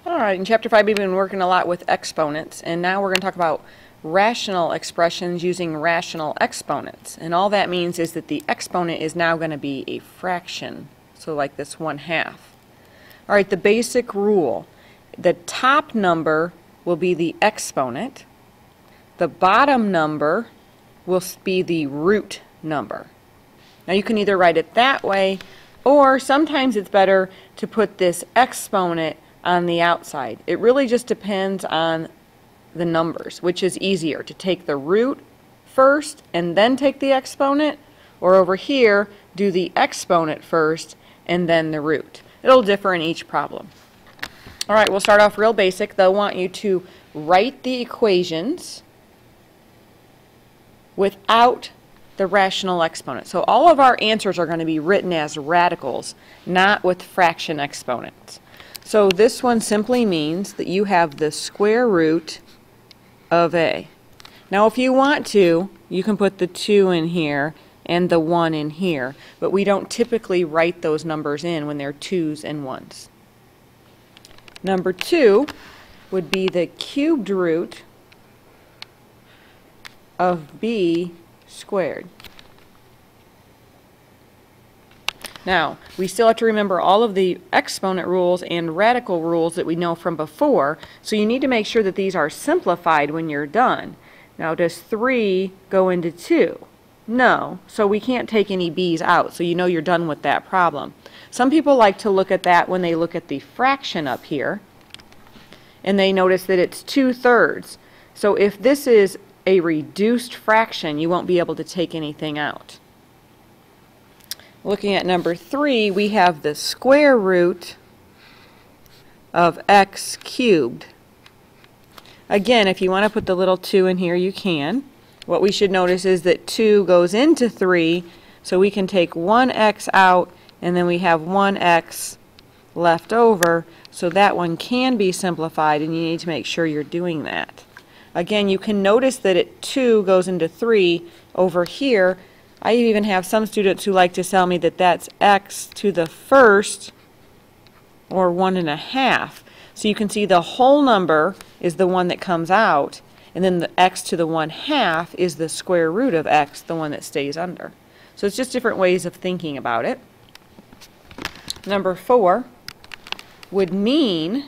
Alright, in Chapter 5 we've been working a lot with exponents, and now we're going to talk about rational expressions using rational exponents. And all that means is that the exponent is now going to be a fraction, so like this 1/2. Alright, the basic rule. The top number will be the exponent. The bottom number will be the root number. Now you can either write it that way, or sometimes it's better to put this exponent on the outside. It really just depends on the numbers, which is easier, to take the root first and then take the exponent, or over here do the exponent first and then the root. It'll differ in each problem. Alright, we'll start off real basic. They'll want you to write the equations without the rational exponent. So all of our answers are going to be written as radicals, not with fraction exponents. So this one simply means that you have the square root of a. Now if you want to, you can put the 2 in here and the 1 in here, but we don't typically write those numbers in when they're 2's and 1's. Number 2 would be the cubed root of b squared. Now, we still have to remember all of the exponent rules and radical rules that we know from before, so you need to make sure that these are simplified when you're done. Now, does 3 go into 2? No, so we can't take any b's out, so you know you're done with that problem. Some people like to look at that when they look at the fraction up here, and they notice that it's 2/3. So if this is a reduced fraction, you won't be able to take anything out. Looking at number 3, we have the square root of x cubed. Again, if you want to put the little 2 in here, you can. What we should notice is that 2 goes into 3, so we can take 1x out, and then we have 1x left over, so that one can be simplified, and you need to make sure you're doing that. Again, you can notice that 2 goes into 3 over here. I even have some students who like to tell me that that's x to the first, or 1.5. So you can see the whole number is the one that comes out, and then the x to the 1/2 is the square root of x, the one that stays under. So it's just different ways of thinking about it. Number 4 would mean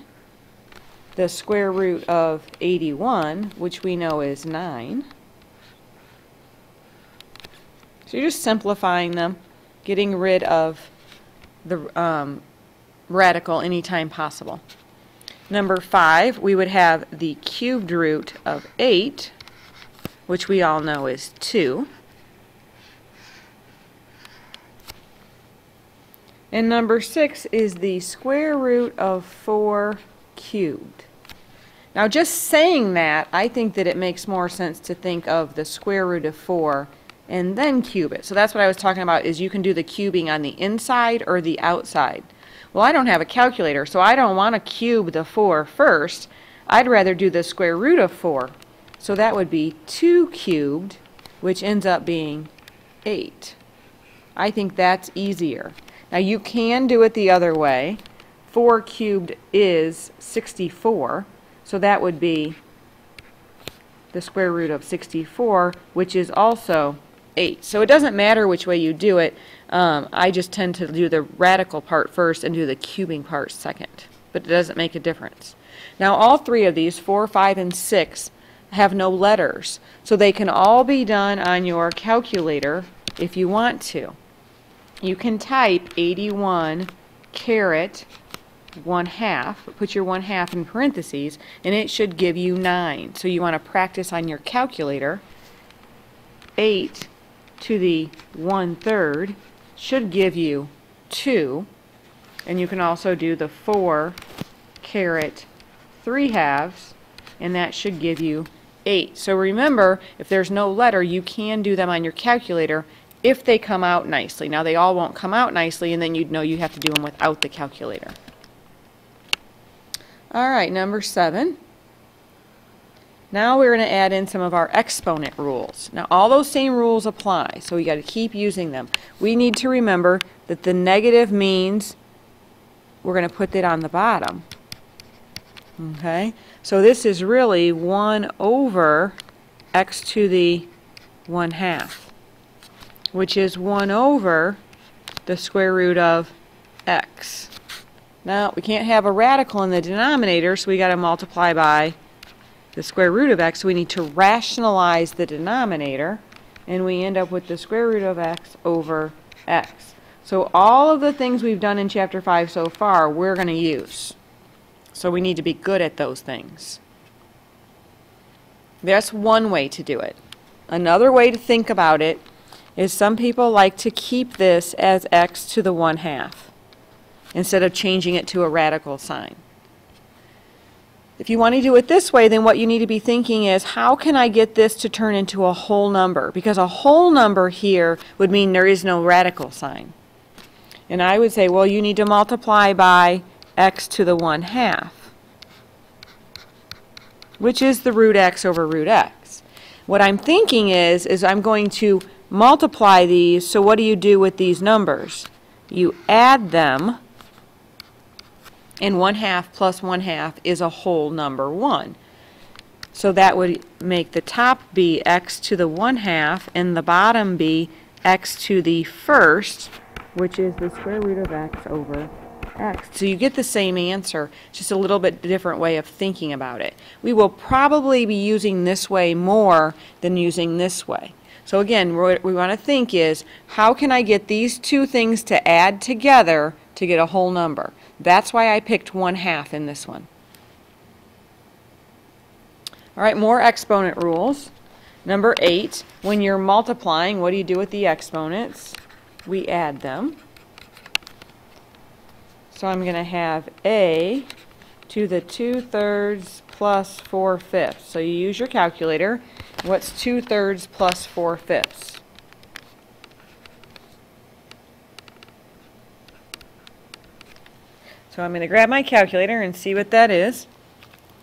the square root of 81, which we know is 9. So you're just simplifying them, getting rid of the radical anytime possible. Number 5, we would have the cubed root of 8, which we all know is 2. And number 6 is the square root of 4 cubed. Now just saying that, I think that it makes more sense to think of the square root of 4 and then cube it. So that's what I was talking about, is you can do the cubing on the inside or the outside. Well, I don't have a calculator, so I don't want to cube the 4 first. I'd rather do the square root of 4. So that would be 2 cubed, which ends up being 8. I think that's easier. Now you can do it the other way. 4 cubed is 64, so that would be the square root of 64, which is also 8. So it doesn't matter which way you do it. I just tend to do the radical part first and do the cubing part second, but it doesn't make a difference. Now all 3 of these, 4, 5, and 6, have no letters, so they can all be done on your calculator if you want to. You can type 81 caret 1/2, put your 1/2 in parentheses, and it should give you 9. So you want to practice on your calculator. 8 to the 1/3 should give you 2, and you can also do the 4 caret 3/2, and that should give you 8. So remember, if there's no letter, you can do them on your calculator if they come out nicely. Now they all won't come out nicely, and then you'd know you have to do them without the calculator. Alright, number 7. Now we're going to add in some of our exponent rules. Now all those same rules apply, so we got to keep using them. We need to remember that the negative means we're going to put that on the bottom. Okay, so this is really 1 over x to the 1/2, which is 1 over the square root of x. Now, we can't have a radical in the denominator, so we got to multiply by the square root of x. So we need to rationalize the denominator, and we end up with the square root of x over x. So all of the things we've done in Chapter 5 so far, we're going to use. So we need to be good at those things. That's one way to do it. Another way to think about it is some people like to keep this as x to the 1/2 instead of changing it to a radical sign. If you want to do it this way, then what you need to be thinking is, how can I get this to turn into a whole number? Because a whole number here would mean there is no radical sign. And I would say, well, you need to multiply by x to the 1/2, which is the root x over root x. What I'm thinking is I'm going to multiply these, so what do you do with these numbers? You add them, and 1/2 plus 1/2 is a whole number 1. So that would make the top be x to the 1/2 and the bottom be x to the 1st, which is the square root of x over x. So you get the same answer, just a little bit different way of thinking about it. We will probably be using this way more than using this way. So again, what we want to think is, how can I get these two things to add together to get a whole number? That's why I picked 1/2 in this one. All right, more exponent rules. Number 8, when you're multiplying, what do you do with the exponents? We add them. So I'm going to have a to the 2/3 plus 4/5. So you use your calculator. What's 2/3 plus 4/5? So I'm going to grab my calculator and see what that is.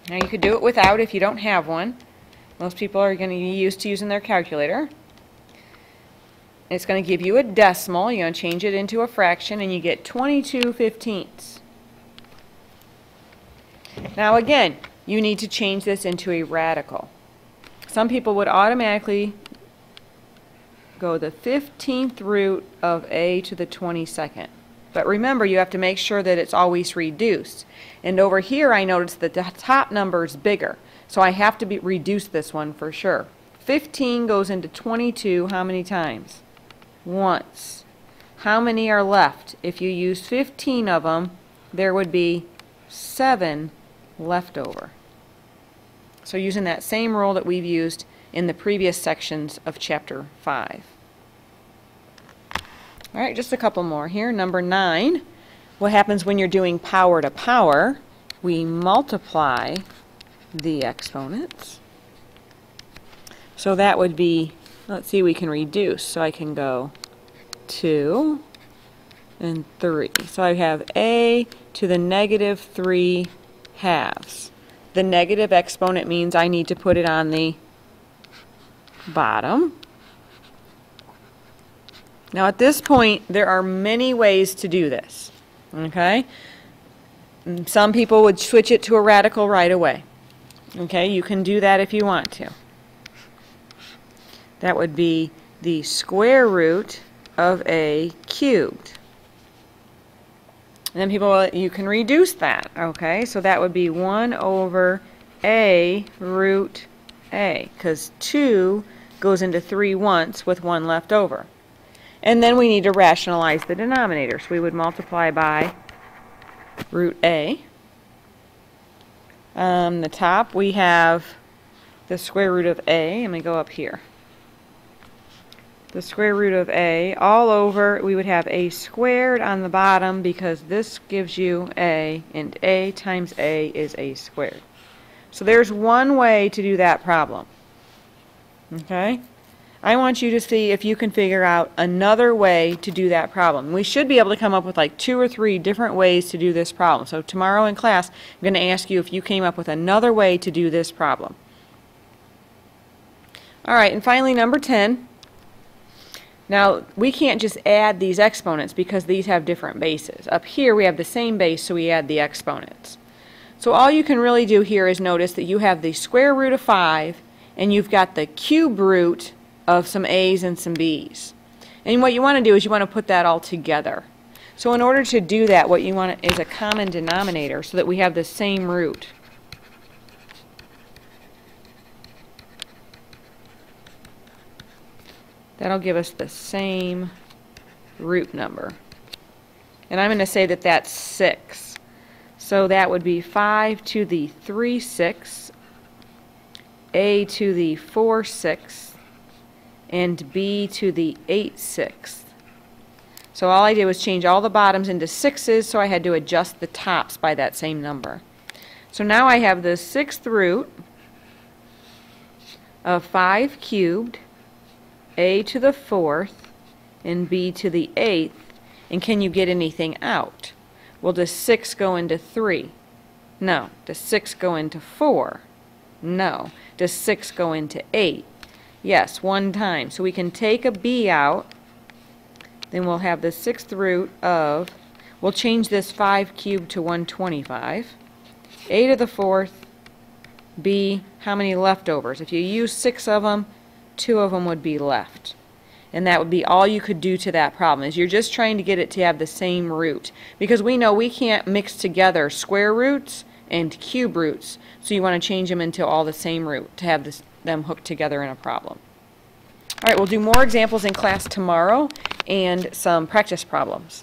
Now you could do it without if you don't have one. Most people are going to be used to using their calculator. It's going to give you a decimal. You're going to change it into a fraction, and you get 22/15. Now again, you need to change this into a radical. Some people would automatically go the 15th root of a to the 22nd. But remember, you have to make sure that it's always reduced. And over here, I noticed that the top number is bigger. So I have to reduce this one for sure. 15 goes into 22 how many times? Once. How many are left? If you use 15 of them, there would be 7 left over. So using that same rule that we've used in the previous sections of Chapter 5. All right, just a couple more here. Number 9, what happens when you're doing power to power? We multiply the exponents. So that would be, let's see, we can reduce. So I can go 2 and 3. So I have a to the -3 halves. The negative exponent means I need to put it on the bottom. Now at this point, there are many ways to do this. Okay? Some people would switch it to a radical right away. Okay, you can do that if you want to. That would be the square root of a cubed. And then people, you can reduce that. Okay, so that would be 1 over a root a, because 2 goes into 3 once with 1 left over. And then we need to rationalize the denominator. So we would multiply by root a. On the top we have the square root of a, and we go up here. The square root of a all over, we would have a squared on the bottom because this gives you a, and a times a is a squared. So there's one way to do that problem. Okay? I want you to see if you can figure out another way to do that problem. We should be able to come up with like 2 or 3 different ways to do this problem. So tomorrow in class, I'm going to ask you if you came up with another way to do this problem. All right, and finally number 10. Now, we can't just add these exponents because these have different bases. Up here we have the same base, so we add the exponents. So all you can really do here is notice that you have the square root of 5 and you've got the cube root of some a's and some b's. And what you want to do is you want to put that all together. So in order to do that, what you want is a common denominator so that we have the same root. That'll give us the same root number. And I'm going to say that that's 6. So that would be 5 to the 3/6, a to the 4/6, and b to the 8/6. So all I did was change all the bottoms into 6's, so I had to adjust the tops by that same number. So now I have the 6th root of 5 cubed, a to the 4th, and b to the 8th. And can you get anything out? Well, does 6 go into 3? No. Does 6 go into 4? No. Does 6 go into 8? Yes, one time. So we can take a b out. Then we'll have the 6th root of, we'll change this 5 cubed to 125. A to the 4th, b, how many leftovers? If you use 6 of them, 2 of them would be left. And that would be all you could do to that problem, is you're just trying to get it to have the same root. Because we know we can't mix together square roots and cube roots. So you want to change them into all the same root to have them hooked together in a problem. All right, we'll do more examples in class tomorrow and some practice problems.